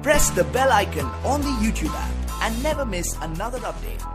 Press the bell icon on the YouTube app and never miss another update.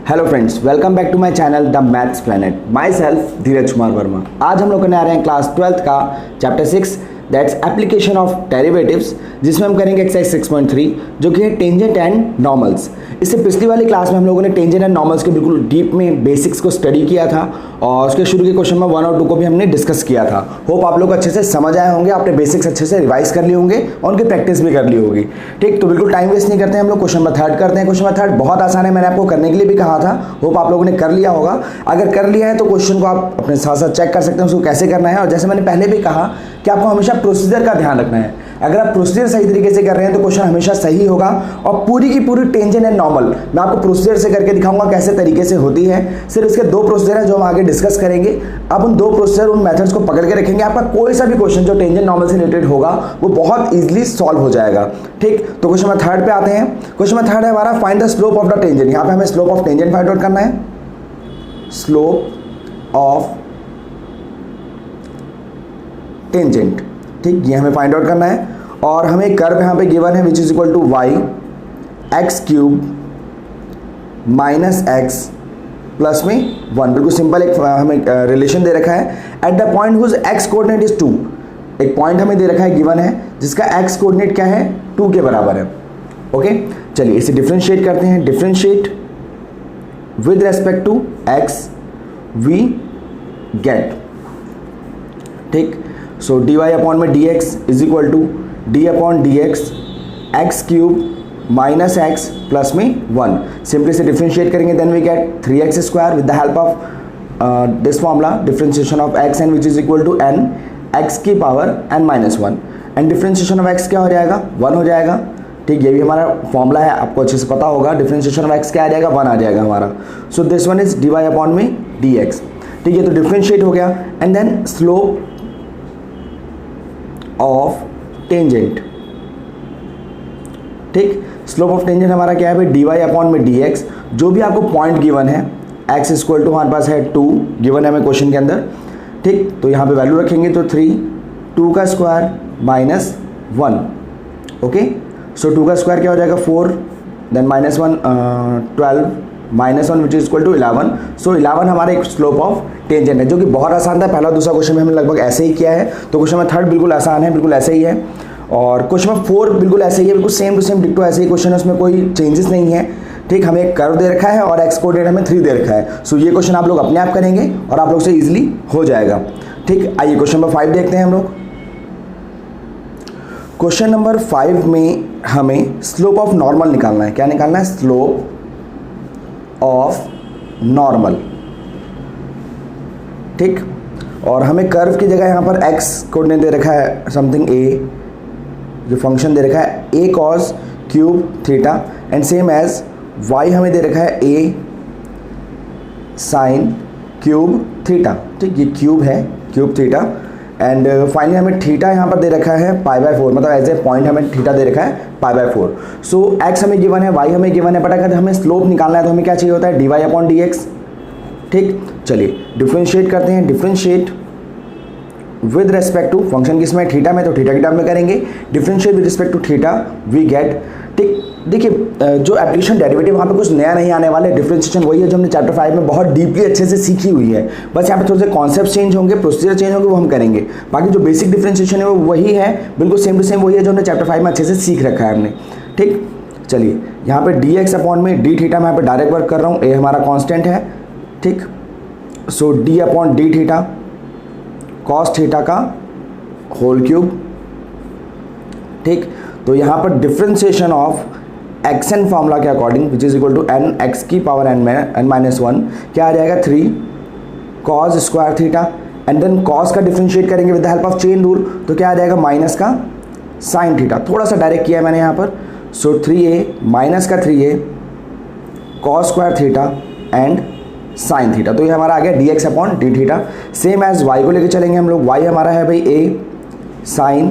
Hello friends, welcome back to my channel the maths planet. Myself Dheeraj Kumar Verma. आज हम लोग करने आ रहे हैं class 12th का chapter 6 that's application of derivatives, जिसमें हम करेंगे एक्सरसाइज 6.3 जो कि है टेंजेंट एंड नॉर्मल्स। इससे पिछली वाली क्लास में हम लोगों ने टेंजेंट एंड नॉर्मल्स के बिल्कुल डीप में बेसिक्स को स्टडी किया था और उसके शुरू के क्वेश्चन में 1 और 2 को भी हमने डिस्कस किया था। होप आप लोग अच्छे से समझ आए होंगे, आपने बेसिक्स अच्छे से रिवाइज कर लिए होंगे और उनकी प्रैक्टिस भी कर ली होगी। ठीक, तो बिल्कुल टाइम वेस्ट नहीं करते हैं, हम लोग क्वेश्चन नंबर 3 करते हैं। क्वेश्चन नंबर 3 बहुत आसान है, मैंने आपको करने के लिए भी कहा था। होप आप लोगों ने कर लिया होगा। अगर कर लिया है तो क्वेश्चन को आप अपने साथ साथ चेक कर सकते हैं उसको कैसे करना है। और जैसे मैंने पहले भी कहा कि आपको हमेशा प्रोसीजर का ध्यान रखना है। अगर आप प्रोसीजर सही तरीके से कर रहे हैं तो क्वेश्चन हमेशा सही होगा। और पूरी की पूरी टेंजेंट एंड नॉर्मल मैं आपको प्रोसीजर से करके दिखाऊंगा कैसे तरीके से होती है। सिर्फ इसके 2 प्रोसीजर हैं जो हम आगे डिस्कस करेंगे। आप उन 2 प्रोसीजर, उन मेथड्स को पकड़ के रखेंगे, आपका कोई सा भी क्वेश्चन जो टेंजेंट नॉर्मल से रिलेटेड होगा वो बहुत इजीली सॉल्व हो जाएगा। ठीक, तो क्वेश्चन नंबर 3 पे आते हैं। क्वेश्चन नंबर 3 है हमारा find the slope of the tangent. यहाँ पे हमें slope of tangent find out करना है। स्लोप ऑफ टेंजेंट, ठीक, ये हमें फाइंड आउट करना है। और हमें एक कर्व यहाँ पे गिवन है which is equal to y x cube minus x plus में 1। बिल्कुल सिंपल एक हमें रिलेशन दे रखा है। At the point whose x coordinate is 2, एक पॉइंट हमें दे रखा है गिवन है जिसका एक्स कोऑर्डिनेट क्या है 2 के बराबर है। ओके, चलिए इसे डिफ्रेंशिएट करते हैं। Differentiate with respect to x we get, ठीक, सो डी वाई अपॉन में D x is equal to d upon D x x cube minus x plus में 1। सिंपली से डिफ्रेंशिएट करेंगे then we get 3x square with the help of this formula differentiation of x n which is equal to n x की power n minus 1 and differentiation of x क्या हो जाएगा 1 हो जाएगा। ठीक, ये भी हमारा फॉर्मूला है, आपको अच्छे से पता होगा। डिफ्रेंशिएशन ऑफ x क्या आ जाएगा 1 आ जाएगा हमारा। So this one is d Y upon में डी एक्स। ठीक है, तो डिफ्रेंशिएट हो गया and then slope of tangent. ठीक, स्लोप ऑफ टेंजेंट हमारा क्या है भाई डी वाई अपॉन में डी एक्स। जो भी आपको पॉइंट गिवन है एक्स इक्वल टू हमारे पास है 2 गिवन है हमें क्वेश्चन के अंदर। ठीक, तो यहाँ पे वैल्यू रखेंगे तो 3 2 का स्क्वायर माइनस 1। ओके, सो 2 का स्क्वायर क्या हो जाएगा 4 then minus 1 12 minus 1 which is equal to 11। So 11 हमारा एक स्लोप ऑफ टेंजेंट है जो कि बहुत आसान था। पहला दूसरा क्वेश्चन में हमने लगभग ऐसे ही किया है। तो क्वेश्चन में 3 बिल्कुल आसान है, बिल्कुल ऐसे ही है। और क्वेश्चन में 4 बिल्कुल ऐसे ही है, बिल्कुल सेम टू सेम डिक्टो ऐसे ही क्वेश्चन है, उसमें कोई चेंजेस नहीं है। ठीक, हमें एक कर्व दे रखा है और एक्स कोऑर्डिनेट हमें 3 दे रखा है। सो ये क्वेश्चन आप लोग अपने आप करेंगे और आप लोग से इजीली हो जाएगा। ठीक, आइए क्वेश्चन नंबर 5 देखते हैं हम लोग। क्वेश्चन नंबर 5 में हमें स्लोप ऑफ नॉर्मल निकालना है। क्या निकालना है? Slope of normal. ठीक, और हमें कर्व की जगह यहाँ पर x कोऑर्डिनेट दे रखा है समथिंग a, जो फंक्शन दे रखा है a cos cube theta and same as y हमें दे रखा है a sin क्यूब थीटा। ठीक, ये क्यूब है क्यूब थीटा एंड फाइनली हमें थीटा यहाँ पर दे रखा है π/4, मतलब एज ए पॉइंट हमें थीटा दे रखा है π/4। सो x हमें गिवन है, y हमें गिवन है, बट अगर हमें स्लोप निकालना है तो हमें क्या चाहिए होता है dy अपॉन dx। ठीक, चलिए डिफ्रेंशिएट करते हैं। Differentiate with respect to function किसमें थीटा में, तो थीटा की टर्म में करेंगे। Differentiate with respect to theta we get. ठीक, देखिए जो एप्लीकेशन डेरिवेटिव वहाँ पे कुछ नया नहीं आने वाला है। डिफ्रेंशिएशन वही है जो हमने चैप्टर 5 में बहुत डीपली अच्छे से सीखी हुई है। बस यहाँ पे थोड़े से कॉन्सेप्ट चेंज होंगे, प्रोसीजर चेंज होंगे, वो हम करेंगे। बाकी जो बेसिक डिफ्रेंशिएशन है वो वही है, बिल्कुल सेम टू सेम वही है जो हमने चैप्टर 5 में अच्छे से सीख रखा है हमने। ठीक, चलिए यहाँ पे डी एक्स अपॉन में डी थीटा मैं यहाँ पे डायरेक्ट वर्क कर रहा हूँ, ए हमारा कॉन्स्टेंट है। ठीक, so D upon D theta cos theta का होल क्यूब। ठीक, तो यहाँ पर differentiation of X N formula के according which is equal to N X की पावर एन माइनस 1 क्या आ जाएगा 3 cos square theta and then cos का डिफ्रेंशिएट करेंगे with the help of chain rule तो क्या आ जाएगा माइनस का साइन थीटा। थोड़ा सा डायरेक्ट किया है मैंने यहाँ पर। सो 3a माइनस का 3a cos square theta and sine theta. तो ये हमारा आ गया D x upon D theta. Same as Y को लेके चलेंगे हम लोग। वाई हमारा है भाई A sine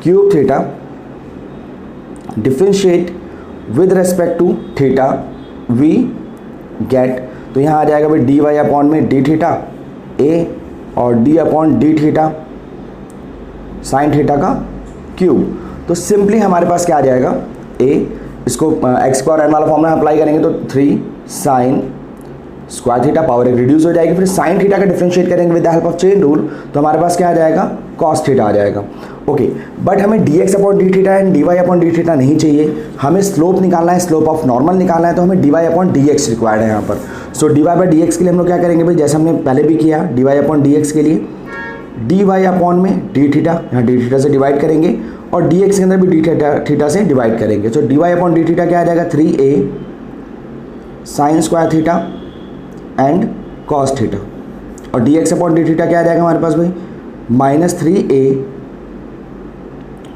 cube theta differentiate with respect to theta we get. तो यहाँ आ जाएगा भाई डी वाई अपॉन में डी थीटा ए और D upon D theta sine theta का क्यूब। तो सिंपली हमारे पास क्या आ जाएगा ए, इसको एक्स स्क्वायर एन वाला फॉर्मूला अप्लाई करेंगे तो 3 साइन स्क्वायर थीटा पावर एक रिड्यूस हो जाएगी, फिर साइन थीटा का डिफरेंशिएट करेंगे with the help of chain rule, तो हमारे पास क्या आ जाएगा कॉस थीटा आ जाएगा। ओके, बट हमें d x upon D theta and d Y upon D theta नहीं चाहिए, हमें स्लोप निकालना है, स्लोप ऑफ नॉर्मल निकालना है, तो हमें D Y upon D X required है यहाँ पर। So D Y by D x के लिए हम लोग क्या करेंगे भाई, जैसे हमने पहले भी किया d Y upon D x के लिए डी वाई अपॉन में डी थीटा, यहाँ डी थीटा से डिवाइड करेंगे और डी एक्स के अंदर भी डी थीटा से डिवाइड करेंगे। तो D Y upon D theta क्या आ जाएगा 3a sine square theta and cos theta, और D x upon D theta क्या आ जाएगा हमारे पास भाई -3a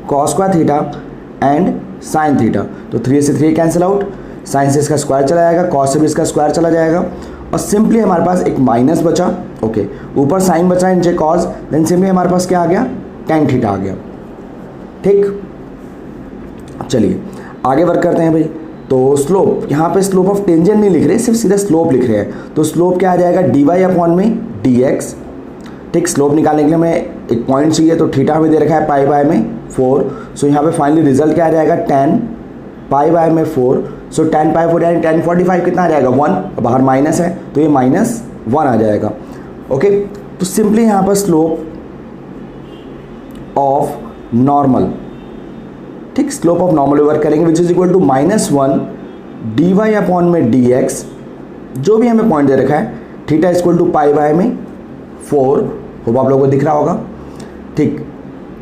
cos square theta and sine theta. तो 3a से 3a कैंसिल आउट, साइन से इसका स्क्वायर चला जाएगा, कॉस से भी इसका स्क्वायर चला जाएगा और सिंपली हमारे पास एक माइनस बचा। ओके, ऊपर साइन बचा नीचे कॉस, देन सिंपली हमारे पास क्या आ गया tan थीटा आ गया। ठीक, चलिए आगे वर्क करते हैं भाई। तो स्लोप, यहाँ पे स्लोप ऑफ टेंजेंट नहीं लिख रहे, सिर्फ सीधा स्लोप लिख रहे हैं। तो स्लोप क्या आ जाएगा डी वाई अपॉन में डी एक्स। ठीक, स्लोप निकालने के लिए हमें एक पॉइंट चाहिए, तो थीटा हमें दे रखा है पाई बाय में 4। सो यहाँ पे फाइनली रिजल्ट क्या आ जाएगा tan पाई बाय में 4। सो tan पाई 4 यानी tan 45 कितना आ जाएगा 1, बाहर माइनस है तो ये -1 आ जाएगा। ओके, तो सिंपली यहाँ पर स्लोप ऑफ नॉर्मल, ठीक, स्लोप ऑफ नॉर्मल वर्क करेंगे which is equal to -1 d Y upon में डी एक्स, जो भी हमें पॉइंट दे रखा है, theta equal to pi by में 4, होप आप लोगों को दिख रहा होगा। ठीक,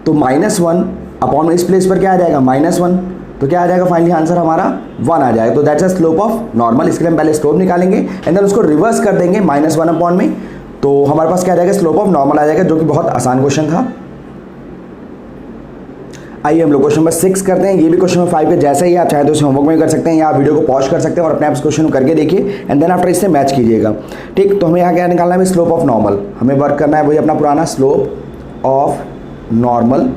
तो -1 अपॉन में इस प्लेस पर क्या आ जाएगा -1, तो क्या आ जाएगा फाइनली आंसर हमारा 1 आ जाएगा। तो that's a slope of normal. इसके लिए हम पहले स्लोप निकालेंगे एंड देन उसको रिवर्स कर देंगे -1 अपॉन में, तो हमारे पास क्या आ जाएगा स्लोप ऑफ नॉर्मल आ जाएगा, जो कि बहुत आसान क्वेश्चन था। आइए हम लोग क्वेश्चन नंबर 6 करते हैं। ये भी क्वेश्चन नंबर 5 के जैसा ही, आप चाहे तो इसे होमवर्क में कर सकते हैं या आप वीडियो को पॉज कर सकते हैं और अपने आप इस क्वेश्चन को करके देखिए एंड देन आफ्टर इससे मैच कीजिएगा। ठीक, तो हमें यहाँ क्या निकालना है स्लोप ऑफ नॉर्मल, हमें वर्क करना है वही अपना पुराना स्लोप ऑफ नॉर्मल।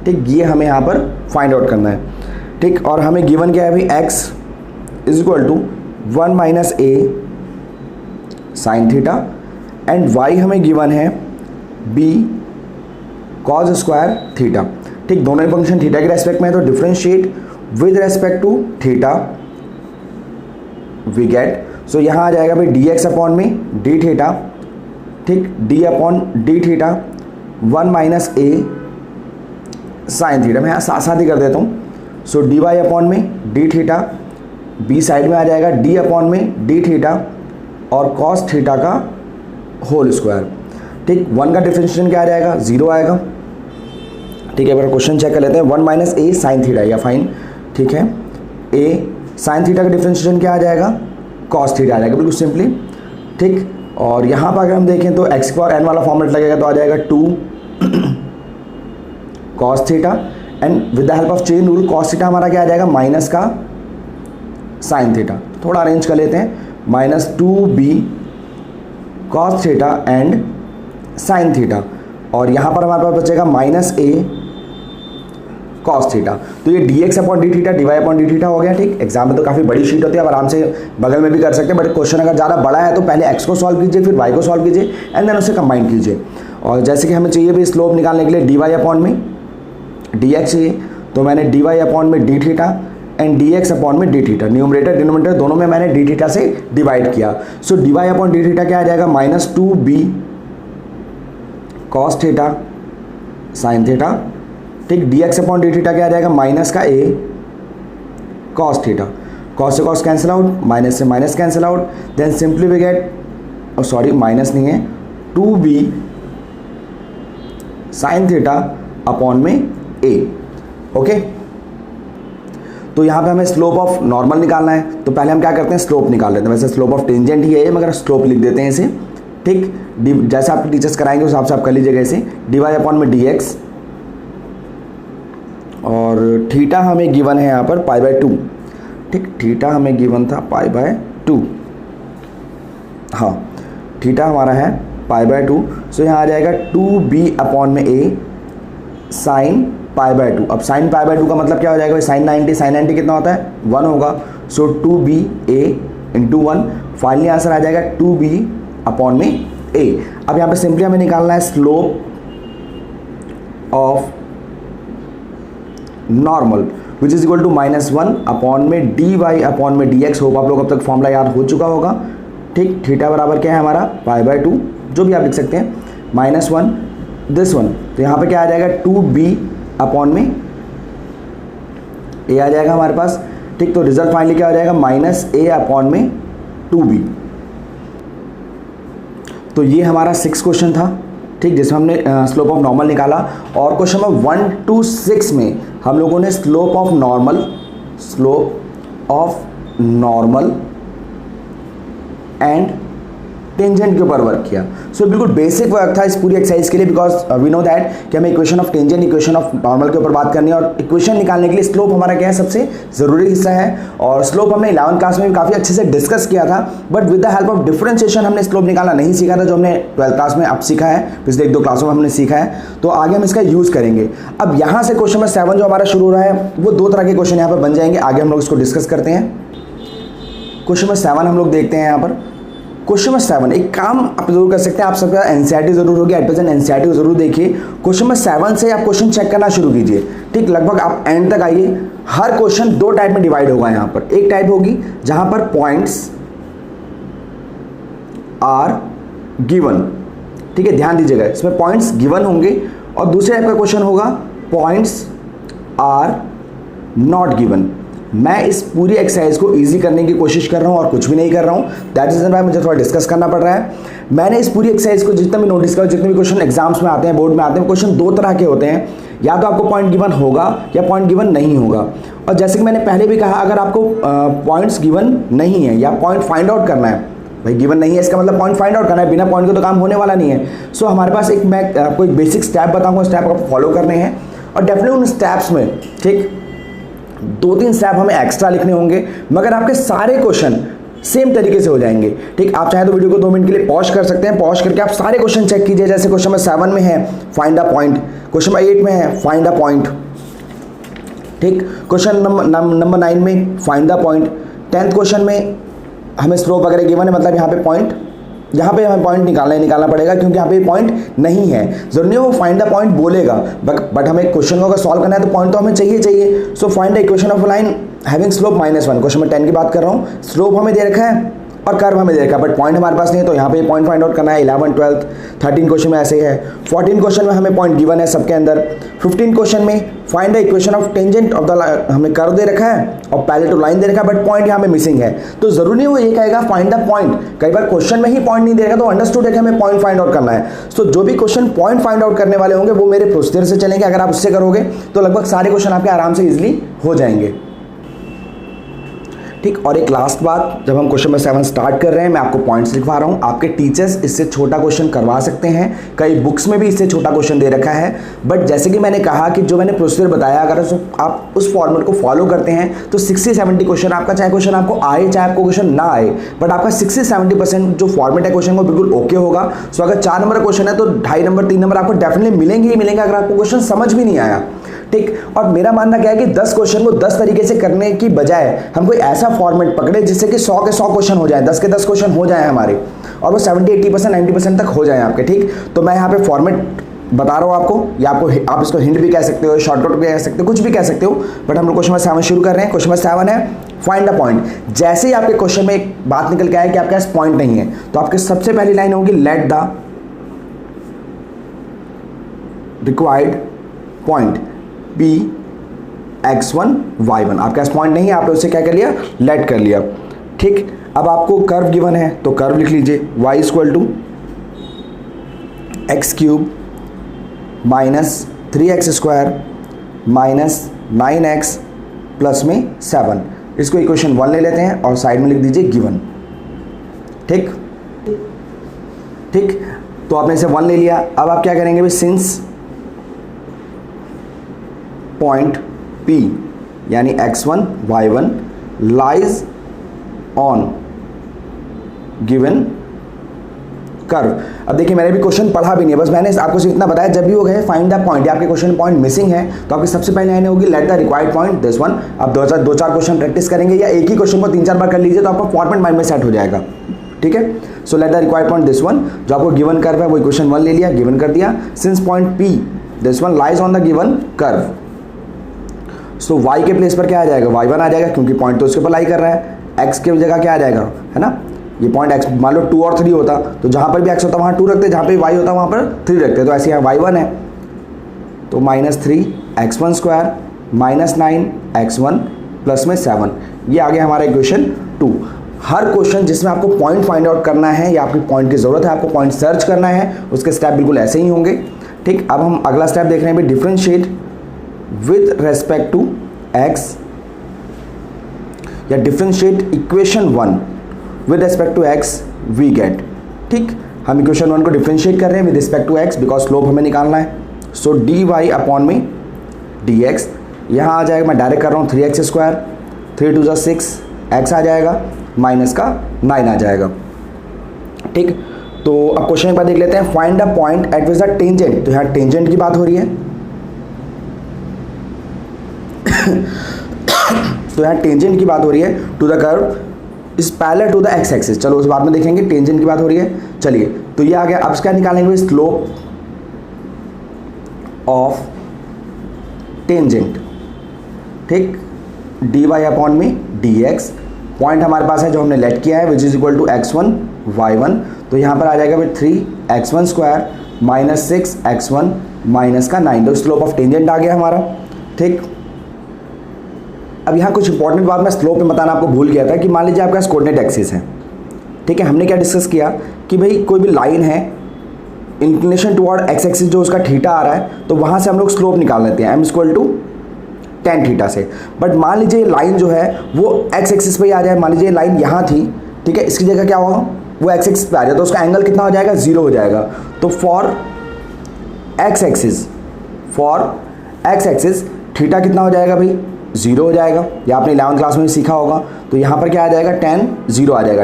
ठीक, ये हमें यहाँ पर फाइंड आउट करना है। ठीक, और हमें गिवन क्या है भाई x is equal to 1 - a sine theta and y हमें गिवन है b कॉज स्क्वायर थीटा। ठीक, दोनों ही फंक्शन थीटा के रेस्पेक्ट में है, तो differentiate with respect to theta we get. So यहाँ आ जाएगा भाई डी एक्स अपॉन में डी थीटा, ठीक, D upon D theta 1 - a sine theta. मैं यहाँ साथ साथ ही कर देता हूँ। सो डी वाई अपॉन में डी थीटा, बी साइड में आ जाएगा डी अपॉन में डी थीटा और कॉस थीटा का होल स्क्वायर। ठीक, 1 का डिफरेंशिएशन क्या आ जाएगा 0 आएगा। ठीक है, एक बार क्वेश्चन चेक कर लेते हैं। 1 - a साइन थीटा या फाइन, ठीक है, a साइन थीटा का डिफरेंशिएशन क्या आ जाएगा कॉस थीटा आ जाएगा, बिल्कुल सिंपली। ठीक, और यहाँ पर अगर हम देखें तो एक्स स्क्वायर एन वाला फॉर्मेट लगेगा, तो आ जाएगा 2 cos theta and with the help of chain rule cos theta हमारा क्या आ जाएगा माइनस का साइन थीटा। थोड़ा अरेंज कर लेते हैं, -2b cos theta and sine theta, और यहाँ पर हमारे पास बचेगा -a कॉस थीटा। तो ये d x upon D theta d Y upon D theta हो गया। ठीक, एग्जाम में तो काफ़ी बड़ी शीट होती है, आप आराम से बगल में भी कर सकते हैं, बट क्वेश्चन अगर ज़्यादा बड़ा है तो पहले एक्स को सॉल्व कीजिए, फिर वाई को सॉल्व कीजिए एंड देन उसे कंबाइन कीजिए। और जैसे कि हमें चाहिए भी स्लोप निकालने के लिए डी वाई अपॉन में डी एक्स चाहिए, तो मैंने डी वाई अपॉन में D theta and D x upon में डी थीटा, न्यूमरेटर डिनोमिनेटर दोनों में मैंने डी थीटा से डिवाइड किया। So D Y upon D theta क्या आ जाएगा -2b cos theta sine theta. ठीक, D x upon D theta क्या आ जाएगा -a कॉस थीटा, कॉस से कॉस कैंसिल आउट, माइनस से minus cancel out, then simply we get, sorry minus नहीं है, 2b साइन थीटा अपॉन में a। Okay, तो यहाँ पे हमें स्लोप ऑफ नॉर्मल निकालना है, तो पहले हम क्या करते हैं स्लोप निकाल लेते हैं। वैसे स्लोप ऑफ टेंजेंट ही है मगर स्लोप लिख देते हैं इसे। ठीक, जैसे आपके टीचर्स कराएंगे उस हिसाब से आप कर लीजिएगा इसे। डी वाई अपॉन में डी एक्स और थीटा हमें गिवन है यहाँ पर π/2। ठीक, थीटा हमें गिवन था π/2, हाँ थीटा हमारा है π/2। सो यहाँ आ जाएगा 2b अपॉन में a साइन π/2। अब साइन π/2 का मतलब क्या हो जाएगा, साइन 90 कितना होता है 1 होगा। सो 2ba इंटू 1, फाइनली आंसर आ जाएगा 2b अपॉन में a। अब यहाँ पे सिंपली हमें निकालना है slope of normal which is equal to -1 upon में dy अपॉन में dx। होप आप लोग अब तक फॉर्मूला याद हो चुका होगा। ठीक, थीटा बराबर क्या है हमारा π/2, जो भी आप लिख सकते हैं, -1 दिस वन, तो यहाँ पे क्या आ जाएगा 2b अपॉन में a आ जाएगा हमारे पास। ठीक, तो रिजल्ट फाइनली क्या हो जाएगा -a अपॉन में 2b। तो ये हमारा 6 क्वेश्चन था, ठीक, जिसमें हमने स्लोप ऑफ नॉर्मल निकाला। और क्वेश्चन नंबर 1 to 6 में हम लोगों ने slope of normal and tangent के ऊपर वर्क किया। सो बिल्कुल बेसिक वर्क था इस पूरी एक्सरसाइज के लिए, बिकॉज वी नो दैट कि हमें equation of tangent, equation of normal के ऊपर बात करनी है। और इक्वेशन निकालने के लिए स्लोप हमारा क्या है, सबसे ज़रूरी हिस्सा है। और स्लोप हमने 11th क्लास में भी काफ़ी अच्छे से डिस्कस किया था, but with the help of differentiation हमने स्लोप निकालना नहीं सीखा था, जो हमने 12th क्लास में अब सीखा है, पिछले 1-2 क्लासों में हमने सीखा है। तो आगे हम इसका यूज़ करेंगे। अब यहाँ से क्वेश्चन नंबर 7 जो हमारा शुरू हो रहा है, वो 2 तरह के क्वेश्चन यहाँ पर बन जाएंगे। आगे हम लोग इसको डिस्कस करते हैं। क्वेश्चन नंबर 7 हम लोग देखते हैं यहाँ पर। क्वेश्चन नंबर 7, एक काम आप जरूर कर सकते हैं, आप सबका एनसीईआरटी जरूर होगी, एट प्रेजेंट एनसीईआरटी को जरूर देखिए। क्वेश्चन नंबर 7 से आप क्वेश्चन चेक करना शुरू कीजिए। ठीक, लगभग आप एंड तक आइए। हर क्वेश्चन 2 टाइप में डिवाइड होगा यहाँ पर। एक टाइप होगी जहां पर पॉइंट्स आर गिवन, ठीक है, ध्यान दीजिएगा, इसमें पॉइंट्स गिवन होंगे। और दूसरे टाइप का क्वेश्चन होगा पॉइंट्स आर नॉट गिवन। मैं इस पूरी एक्सरसाइज को इजी करने की कोशिश कर रहा हूँ और कुछ भी नहीं कर रहा हूँ। दैट इज वाई मुझे थोड़ा डिस्कस करना पड़ रहा है। मैंने इस पूरी एक्सरसाइज को जितना भी नोटिस किया, जितने भी क्वेश्चन एग्जाम्स में आते हैं, बोर्ड में आते हैं, क्वेश्चन 2 तरह के होते हैं। या तो आपको पॉइंट गिवन होगा या पॉइंट गिवन नहीं होगा। और जैसे कि मैंने पहले भी कहा, अगर आपको पॉइंट्स गिवन नहीं है या पॉइंट फाइंड आउट करना है, भाई गिवन नहीं है इसका मतलब पॉइंट फाइंड आउट करना है, बिना पॉइंट के तो काम होने वाला नहीं है। सो हमारे पास एक, मैं आपको एक बेसिक स्टेप बताऊँगा, स्टेप आपको फॉलो करने हैं। और डेफिनेटली उन स्टेप्स में, ठीक, 2-3 स्टेप हमें एक्स्ट्रा लिखने होंगे, मगर आपके सारे क्वेश्चन सेम तरीके से हो जाएंगे। ठीक, आप चाहे तो वीडियो को 2 मिनट के लिए पॉज कर सकते हैं। पॉज करके आप सारे क्वेश्चन चेक कीजिए। जैसे क्वेश्चन नंबर 7 में है find a point, question number 8 में है फाइंड अ पॉइंट, ठीक, क्वेश्चन नंबर 9 में find the point, 10th question में हमें स्लोप वगैरह गिवन है, मतलब यहाँ पे पॉइंट, यहाँ पे हमें पॉइंट निकालना पड़ेगा, क्योंकि यहाँ पे पॉइंट नहीं है। जरूरी नहीं वो फाइंड द पॉइंट बोलेगा, बट हमें क्वेश्चन को अगर सॉल्व करना है तो पॉइंट तो हमें चाहिए। So find the equation of line having slope -1। Question number 10 की बात कर रहा हूँ। स्लोप हमें दे रखा है और कर्व हमें दे रखा है, बट पॉइंट हमारे पास नहीं है, तो यहाँ पे पॉइंट फाइंड आउट करना है। 11, 12, 13 क्वेश्चन में ऐसे है। 14 क्वेश्चन में हमें पॉइंट गिवन है सबके अंदर। 15 क्वेश्चन में find the equation of tangent of the, हमें कर्व दे रखा है और पैरेलल लाइन दे रखा है, बट पॉइंट यहाँ पे मिसिंग है। तो जरूरी नहीं वो ये कहेगा फाइंड द पॉइंट। कई बार क्वेश्चन में ही पॉइंट नहीं देगा तो अंडरस्टूड है कि हमें पॉइंट फाइंड आउट करना है। सो जो भी क्वेश्चन पॉइंट फाइंड आउट करने वाले होंगे वो मेरे प्रोसीजर से चलेंगे। अगर आप उससे करोगे तो लगभग सारे क्वेश्चन आपके आराम से इजिली हो जाएंगे। ठीक, और एक लास्ट बात, जब हम क्वेश्चन नंबर 7 स्टार्ट कर रहे हैं, मैं आपको पॉइंट्स लिखवा रहा हूँ। आपके टीचर्स इससे छोटा क्वेश्चन करवा सकते हैं, कई बुक्स में भी इससे छोटा क्वेश्चन दे रखा है। बट जैसे कि मैंने कहा कि जो मैंने प्रोसीजर बताया, अगर आप उस फॉर्मेट को फॉलो करते हैं तो 60-70 क्वेश्चन आपका, चाहे क्वेश्चन आपको आए चाहे आपको क्वेश्चन ना आए, बट आपका 60-70% जो फॉर्मेट है क्वेश्चन को बिल्कुल ओके होगा। सो अगर 4 नंबर क्वेश्चन है तो 2.5 नंबर 3 नंबर आपको डेफिनेटली मिलेंगे ही मिलेंगे, अगर आपको क्वेश्चन समझ भी नहीं आया। ठीक, और मेरा मानना क्या है कि 10 क्वेश्चन को 10 तरीके से करने की बजाय हम कोई ऐसा फॉर्मेट पकड़े जिससे कि 100 के 100 क्वेश्चन हो जाए, 10 के 10 क्वेश्चन हो जाए हमारे, और वो 70-80%, 90% तक हो जाए आपके। ठीक, तो मैं यहाँ पे फॉर्मेट बता रहा हूँ आपको, या आप इसको हिंट भी कह सकते हो, शॉर्टकट भी कह सकते हो, कुछ भी कह सकते हो। बट हम लोग क्वेश्चन नंबर 7 शुरू कर रहे हैं। क्वेश्चन नंबर 7 है फाइंड द पॉइंट। जैसे ही आपके क्वेश्चन में एक बात निकल के आए कि आपके पास पॉइंट नहीं है, तो आपके सबसे पहली लाइन होगी let the required point be x1 y1। आपके पास पॉइंट नहीं है, आपने उसे क्या कर लिया, लेट कर लिया। ठीक, अब आपको कर्व गिवन है तो कर्व लिख लीजिए, y = x³ - 3x² - 9x plus में 7। इसको इक्वेशन 1 ले लेते हैं और साइड में लिख दीजिए गिवन। ठीक, ठीक, तो आपने इसे 1 ले लिया। अब आप क्या करेंगे, सिंस पॉइंट P यानी x1 y1 lies on given curve. अब देखिए मैंने भी क्वेश्चन पढ़ा भी नहीं है, बस मैंने आपको सिर्फ इतना बताया, जब भी वो गए फाइंड द पॉइंट या आपके क्वेश्चन पॉइंट मिसिंग है तो आपकी सबसे पहले लाइन होगी let the required point this one. आप दो चार क्वेश्चन प्रैक्टिस करेंगे या एक ही क्वेश्चन को 3-4 बार कर लीजिए तो आपका फॉर्मेट माइंड में सेट हो जाएगा, ठीक है। So let the required point this one, जो आपको गिवन कर्व है वो इक्वेशन 1 ले लिया, गिवन कर दिया। Since point P this one lies on the given curve, so y के प्लेस पर क्या आ जाएगा, y1 आ जाएगा क्योंकि पॉइंट तो उसके ऊपर लाई कर रहा है। x के जगह क्या आ जाएगा, है ना, ये पॉइंट x मान लो 2 और 3 होता तो जहाँ पर भी x होता वहाँ 2 रखते, जहाँ पे y होता वहाँ पर 3 रखते, तो ऐसे यहाँ y1 है तो -3x1 स्क्वायर -9x1 प्लस में 7, ये आ गया हमारा इक्वेशन 2। हर क्वेश्चन जिसमें आपको पॉइंट फाइंड आउट करना है या आपकी पॉइंट की ज़रूरत है, आपको पॉइंट सर्च करना है, उसके स्टेप बिल्कुल ऐसे ही होंगे, ठीक। अब हम अगला स्टेप देख रहे हैं, differentiate with respect to x या differentiate equation 1 with respect to x we get, ठीक। हम इक्वेशन 1 को डिफरेंशिएट कर रहे हैं with respect to x because slope हमें निकालना है। सो dy अपॉन में dx, यहाँ आ जाएगा, मैं डायरेक्ट कर रहा हूँ 3x स्क्वायर, 3 2 6 x आ जाएगा, माइनस का 9 आ जाएगा, ठीक। तो अब क्वेश्चन एक बार देख लेते हैं, find the point at which the tangent, तो यहाँ टेंजेंट की बात हो रही है तो यहाँ टेंजेंट की बात हो रही है to the curve is parallel to the x axis. चलो उस बाद में देखेंगे, टेंजेंट की बात हो रही है। चलिए तो ये आ गया, अब क्या निकालेंगे, स्लोप ऑफ टेंजेंट, ठीक, dy अपॉन में dx, पॉइंट हमारे पास है जो हमने लेट किया है which is equal to x1 y1, तो यहाँ पर आ जाएगा फिर 3x1 स्क्वायर -6x1 माइनस का 9, तो स्लोप ऑफ टेंजेंट आ गया हमारा, ठीक। अब यहाँ कुछ इंपॉर्टेंट बात मैं स्लोप में बताना आपको भूल गया था कि मान लीजिए आपके पास कोऑर्डिनेट एक्सिस है, ठीक है। हमने क्या डिस्कस किया कि भाई कोई भी लाइन है इंक्लिनेशन टुवर्ड एक्स एक्सिस जो उसका थीटा आ रहा है, तो वहाँ से हम लोग स्लोप निकाल लेते हैं m equal to tan theta से। बट मान लीजिए ये लाइन जो है वो एक्स एक्सिस पे ही आ जाए, मान लीजिए लाइन यहाँ थी, ठीक है, इसकी जगह क्या होगा, वो एक्स एक्सिस पे आ जाए तो उसका एंगल कितना हो जाएगा, 0 हो जाएगा। तो फॉर एक्स एक्सिस थीटा कितना हो जाएगा भाई, 0 हो जाएगा, या आपने 11th क्लास में सीखा होगा। तो यहाँ पर क्या आ जाएगा, tan 0 आ जाएगा,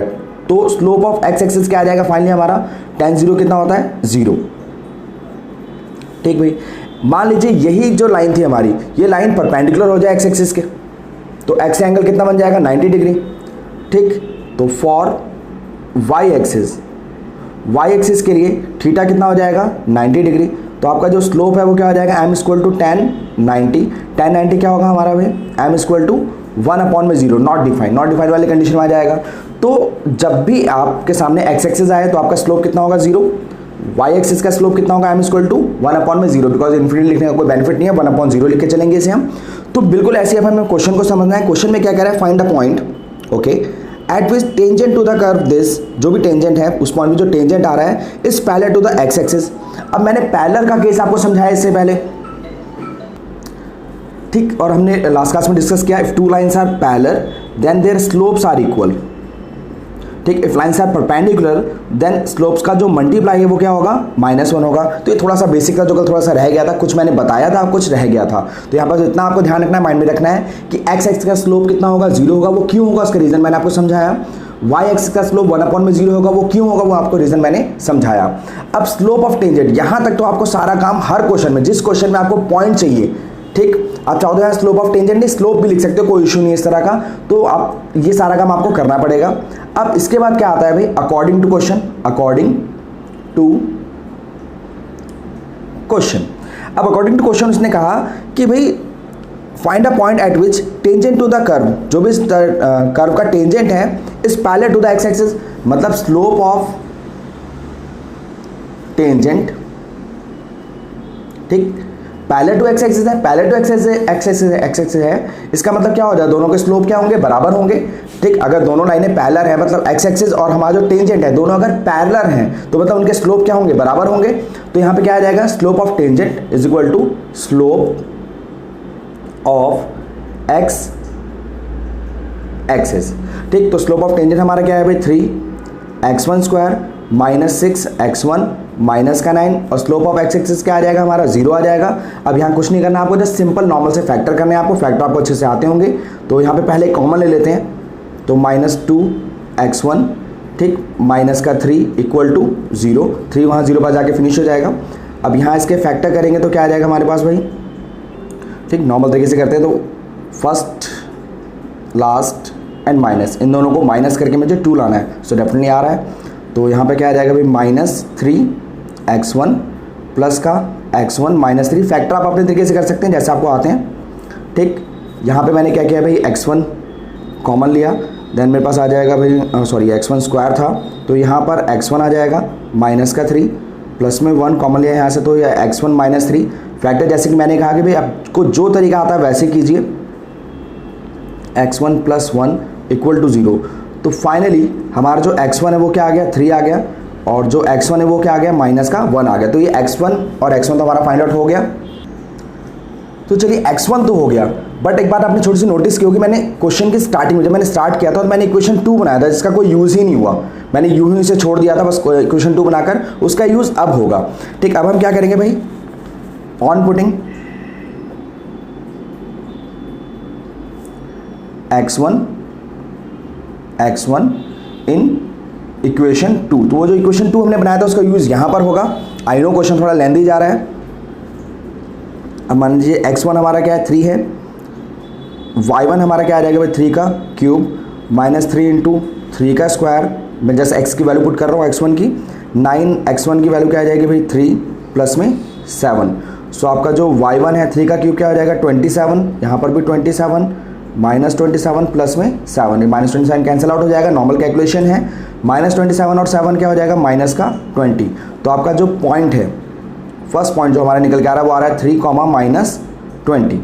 तो स्लोप ऑफ एक्स एक्सिस क्या आ जाएगा फाइनली हमारा, tan 0 कितना होता है, 0, ठीक भाई। मान लीजिए यही जो लाइन थी हमारी, ये लाइन परपेंडिकुलर हो जाए एक्स एक्सिस के, तो एक्स एंगल कितना बन जाएगा, 90 डिग्री, ठीक। तो फॉर वाई एक्सिस के लिए थीटा कितना हो जाएगा, 90 डिग्री, तो आपका जो स्लोप है वो क्या हो जाएगा, m इक्वल टू tan 90 क्या होगा हमारा भाई, m equal to 1/0, not defined वाली कंडीशन में आ जाएगा। तो जब भी आपके सामने x एक्सिस आए तो आपका स्लोप कितना होगा, 0, y एक्सिस का स्लोप कितना होगा, m equal to 1/0, because infinity लिखने का कोई बेनिफिट नहीं है, 1/0 लिख के चलेंगे इसे हम। तो बिल्कुल ऐसे अब हमें क्वेश्चन को समझना है। क्वेश्चन में क्या कह रहा है, find the point, okay, at which tangent to the curve this, जो भी टेंजेंट है उस पॉइंट में जो टेंजेंट आ रहा है is parallel to the x axis. अब मैंने पैरेलल का केस आपको समझाया इससे पहले, ठीक, और हमने लास्ट क्लास में डिस्कस किया, if two lines are parallel then their slopes are equal, ठीक। If lines are perpendicular then slopes का जो मल्टीप्लाई है वो क्या होगा, -1 होगा। तो ये थोड़ा सा बेसिक था जो कल थोड़ा सा रह गया था, कुछ मैंने बताया था, कुछ रह गया था। तो यहाँ पर इतना आपको ध्यान रखना है, माइंड में रखना है कि एक्स एक्सिस का स्लोप कितना होगा, 0 होगा। वो क्यों होगा उसका रीजन मैंने आपको समझाया। y एक्सिस का स्लोप 1/0 होगा, वो क्यों होगा वो आपको रीजन मैंने समझाया। अब स्लोप ऑफ टेंजेंट, यहाँ तक तो आपको सारा काम हर क्वेश्चन में, जिस क्वेश्चन में आपको पॉइंट चाहिए, ठीक, आप चाहो तो यहाँ स्लोप ऑफ टेंजेंट नहीं, स्लोप भी लिख सकते हो, कोई इशू नहीं इस तरह का। तो आप ये सारा काम आपको करना पड़ेगा। अब इसके बाद क्या आता है भाई, अकॉर्डिंग टू क्वेश्चन। अब अकॉर्डिंग टू क्वेश्चन उसने कहा कि भाई find a point at which tangent to the curve, जो भी कर्व का टेंजेंट है is parallel to the x axis, मतलब स्लोप ऑफ टेंजेंट, ठीक, पैरेलल टू एक्स एक्सिस है, पैरेलल टू एक्स एक्सिस है, इसका मतलब क्या हो जाए, दोनों के स्लोप क्या होंगे, बराबर होंगे, ठीक। अगर दोनों लाइनें पैरेलल है मतलब एक्स एक्सिस और हमारा जो टेंजेंट है दोनों अगर पैरेलल हैं तो मतलब उनके स्लोप क्या होंगे, बराबर होंगे। तो यहाँ पे क्या आ जाएगा, slope of tangent is equal to slope of x axis, ठीक। तो स्लोप ऑफ टेंजेंट हमारा क्या है भाई, 3x1 स्क्वायर -6x1 माइनस का 9, और स्लोप ऑफ एक्स एक्सिस क्या आ जाएगा हमारा, 0 आ जाएगा। अब यहाँ कुछ नहीं करना आपको, जस्ट सिंपल नॉर्मल से फैक्टर करने हैं आपको, फैक्टर आपको अच्छे से आते होंगे। तो यहाँ पे पहले कॉमन ले लेते हैं, तो -2x1 ठीक, माइनस का 3 इक्वल टू 0, 3 वहाँ 0 पर जाके फिनिश हो जाएगा। अब यहाँ इसके फैक्टर करेंगे तो क्या आ जाएगा हमारे पास भाई, ठीक, नॉर्मल तरीके से करते हैं तो फर्स्ट, लास्ट एंड माइनस, इन दोनों को माइनस करके मुझे 2 लाना है, सो डेफिनेटली आ रहा है। तो यहाँ पे क्या आ जाएगा भाई, -3x1 प्लस का x1 -3, फैक्टर आप अपने तरीके से कर सकते हैं जैसे आपको आते हैं, ठीक। यहाँ पे मैंने क्या किया भाई, x1 कॉमन लिया, देन मेरे पास आ जाएगा भाई सॉरी x1 स्क्वायर था, तो यहाँ पर x1 आ जाएगा माइनस का 3 प्लस में 1 कॉमन लिया यहाँ से, तो ये x1 -3 फैक्टर, जैसे कि मैंने कहा कि भाई आपको जो तरीका आता है वैसे कीजिए, x1 + 1 = 0। तो फाइनली हमारा जो x1 है वो क्या आ गया, 3 आ गया, और जो x1 है वो क्या आ गया, माइनस का 1 आ गया। तो ये x1 और x1 तो हमारा फाइंड आउट हो गया। तो चलिए x1 तो हो गया, बट एक बात आपने छोटी सी नोटिस की होगी, मैंने क्वेश्चन की स्टार्टिंग में जब मैंने स्टार्ट किया था तो मैंने इक्वेशन 2 बनाया था जिसका कोई यूज़ ही नहीं हुआ, मैंने यूं ही इसे छोड़ दिया था बस इक्वेशन 2 बनाकर, उसका यूज़ अब होगा। ठीक, अब हम क्या करेंगे भाई, on putting x1 in equation 2, तो वो जो इक्वेशन 2 हमने बनाया था उसका यूज़ यहाँ पर होगा। आई नो क्वेश्चन थोड़ा लेंथी जा रहा है। अब मान लीजिए x1 हमारा क्या है, 3 है, y1 हमारा क्या आ जाएगा भाई, 3 का क्यूब -3 × 3 का स्क्वायर, मैं जस्ट x की वैल्यू पुट कर रहा हूँ x1 की, 9x1 की वैल्यू क्या आ जाएगी भाई, 3 प्लस में 7। सो आपका जो y1 है 3 का क्यूब क्या हो जाएगा, 27, यहाँ पर भी 27, -27 प्लस में 7, -27 कैंसिल आउट हो जाएगा, नॉर्मल कैलकुलेशन है, -27 और 7 क्या हो जाएगा, माइनस का 20। तो आपका जो पॉइंट है, फर्स्ट पॉइंट जो हमारा निकल के आ रहा है वो आ रहा है 3, -20।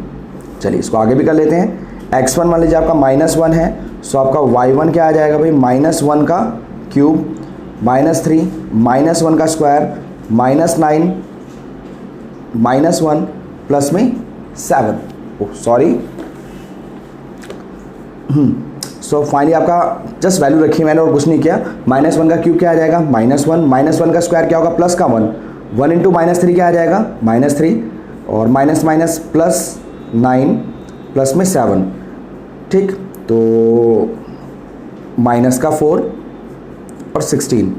चलिए इसको आगे भी कर लेते हैं। x1 मान लीजिए आपका -1 है, सो आपका y1 क्या आ जाएगा भाई, -1 का क्यूब -3 -1 का स्क्वायर -9 -1 प्लस में 7, ओह सॉरी। सो फाइनली आपका जस्ट वैल्यू रखी मैंने और कुछ नहीं किया। -1 का क्यूब क्या आ जाएगा, -1 का स्क्वायर क्या होगा, प्लस का 1 × -3 क्या आ जाएगा, -3, और माइनस प्लस 9 प्लस में 7, ठीक। तो माइनस का 4 और 16,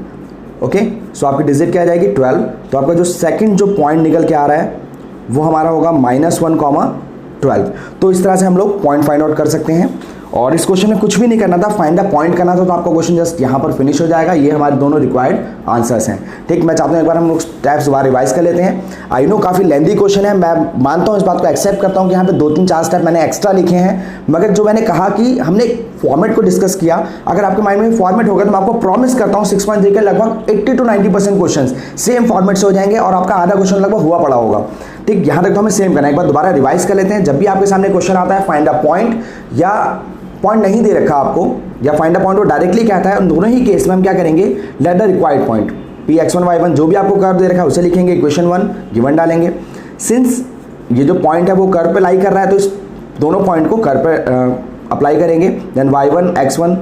ओके। सो आपकी डिजिट क्या आ जाएगी, 12। तो आपका जो सेकंड जो पॉइंट निकल के आ रहा है वो हमारा होगा -1, 12। तो इस तरह से हम लोग पॉइंट फाइंड आउट कर सकते हैं। और इस क्वेश्चन में कुछ भी नहीं करना था, फाइंड द पॉइंट करना था, तो आपका क्वेश्चन जस्ट यहाँ पर फिनिश हो जाएगा। ये हमारे दोनों रिक्वायर्ड आंसर्स हैं, ठीक। मैं चाहता हूँ एक बार हम लोग स्टेप्स दोबारा रिवाइज कर लेते हैं। आई नो काफ़ी लेंदी क्वेश्चन है, मैं मानता हूँ, इस बात को एक्सेप्ट करता हूँ कि यहाँ पे 2-3-4 स्टेप मैंने एक्स्ट्रा लिखे हैं, मगर जो मैंने कहा कि हमने फॉर्मेट को डिस्कस किया, अगर आपके माइंड में फॉर्मेट होगा तो मैं आपको प्रॉमिस करता हूँ 6.3 के लगभग 80 to 90% क्वेश्चन सेम फॉर्मेट से हो जाएंगे और आपका आधा क्वेश्चन लगभग हुआ पड़ा होगा, ठीक। यहाँ तक तो हमें सेम करना है। एक बार दोबारा रिवाइज कर लेते हैं। जब भी आपके सामने क्वेश्चन आता है, फाइंड अ पॉइंट, या पॉइंट नहीं दे रखा आपको, या फाइंड अ पॉइंट वो डायरेक्टली कहता है, उन दोनों ही केस में हम क्या करेंगे, late the required point Px1 y1 जो भी आपको कर्व दे रखा है उसे लिखेंगे, इक्वेशन 1 गिवन डालेंगे। सिंस ये जो पॉइंट है वो कर्व पे लाई कर रहा है, तो इस दोनों पॉइंट को कर्व पे अप्लाई करेंगे, देन y1 x1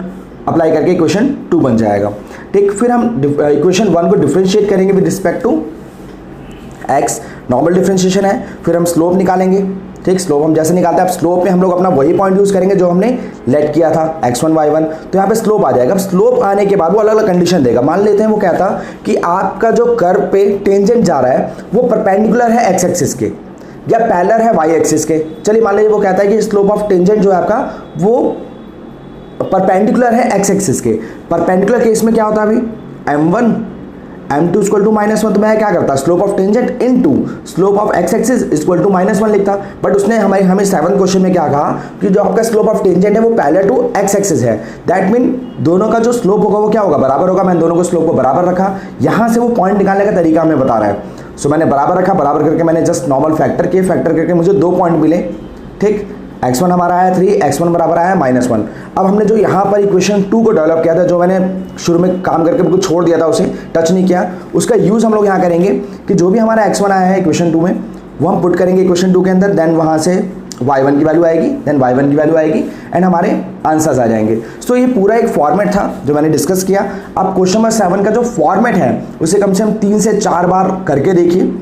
अप्लाई करके इक्वेशन 2 बन जाएगा, ठीक। फिर हम इक्वेशन 1 को डिफ्रेंशिएट करेंगे with respect to x, normal differentiation है। फिर हम स्लोप निकालेंगे, ठीक। स्लोप हम जैसे निकालते हैं, अब स्लोप में हम लोग अपना वही पॉइंट यूज़ करेंगे जो हमने लेट किया था x1 y1, तो यहाँ पे स्लोप आ जाएगा। अब स्लोप आने के बाद वो अलग अलग कंडीशन देगा। मान लेते हैं वो कहता कि आपका जो कर्व पे टेंजेंट जा रहा है वो परपेंडिकुलर है x एक्सिस के या पैरेलल है y एक्सिस के। चलिए मान लीजिए वो कहता है कि स्लोप ऑफ टेंजेंट जो है आपका वो परपेंडिकुलर है x एक्सिस के। परपेंडिकुलर केस में क्या होता है अभी, m1 m2 = -1, तो मैं क्या करता, slope of tangent into slope of x axis = -1 लिखता। बट उसने हमें 7th क्वेश्चन में क्या कहा कि जो आपका स्लोप ऑफ टेंजेंट है वो पैरेलल टू x एक्सिस है, दैट मीन दोनों का जो स्लोप होगा वो क्या होगा, बराबर होगा। मैंने दोनों को स्लोप को बराबर रखा। यहाँ से वो पॉइंट निकालने का तरीका हमें बता रहा है। सो मैंने बराबर रखा, बराबर करके मैंने जस्ट नॉर्मल फैक्टर किए, फैक्टर करके मुझे 2 पॉइंट मिले, ठीक। x1 हमारा आया 3, x1 बराबर आया -1। अब हमने जो यहाँ पर इक्वेशन 2 को डेवलप किया था, जो मैंने शुरू में काम करके बिल्कुल छोड़ दिया था, उसे टच नहीं किया, उसका यूज़ हम लोग यहाँ करेंगे कि जो भी हमारा x1 आया है इक्वेशन 2 में वो हम पुट करेंगे इक्वेशन 2 के अंदर, देन वहाँ से y1 की वैल्यू आएगी, देन y1 की वैल्यू आएगी, एंड हमारे आंसर्स आ जाएंगे। सो ये पूरा एक फॉर्मेट था जो मैंने डिस्कस किया। अब क्वेश्चन नंबर 7 का जो फॉर्मेट है उसे कम से कम 3 से 4 बार करके देखिए,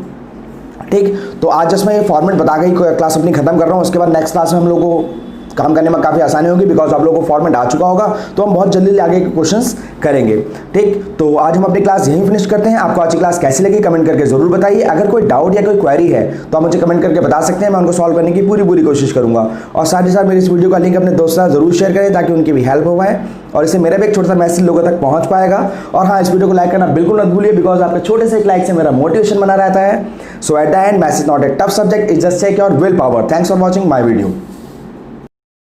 ठीक। तो आज जस्ट मैं ये फॉर्मेट बता के क्लास अपनी खत्म कर रहा हूँ। उसके बाद नेक्स्ट क्लास में हम लोग को काम करने में काफ़ी आसानी होगी, बिकॉज आप लोगों को फॉर्मेट आ चुका होगा। तो हम बहुत जल्दी आगे के क्वेश्चंस करेंगे। ठीक, तो आज हम अपनी क्लास यहीं फिनिश करते हैं। आपको आज की क्लास कैसी लगी कमेंट करके जरूर बताइए। अगर कोई डाउट या कोई क्वेरी है तो आप मुझे कमेंट करके बता सकते हैं, मैं उनको सॉल्व करने की पूरी कोशिश करूंगा। और साथ ही साथ मेरी इस वीडियो का लिंक अपने दोस्तों से जरूर शेयर करें ताकि उनकी भी हेल्प हो पाए और इससे मेरा भी एक छोटा सा मैसेज लोगों तक पहुंच पाएगा। और हाँ, इस वीडियो को लाइक करना बिल्कुल मत भूलिए, बिकॉज आपके छोटे से एक लाइक से मेरा मोटिवेशन बना रहता है। So at the end, maths is not a tough subject, it's just take your will power. Thanks for watching my video.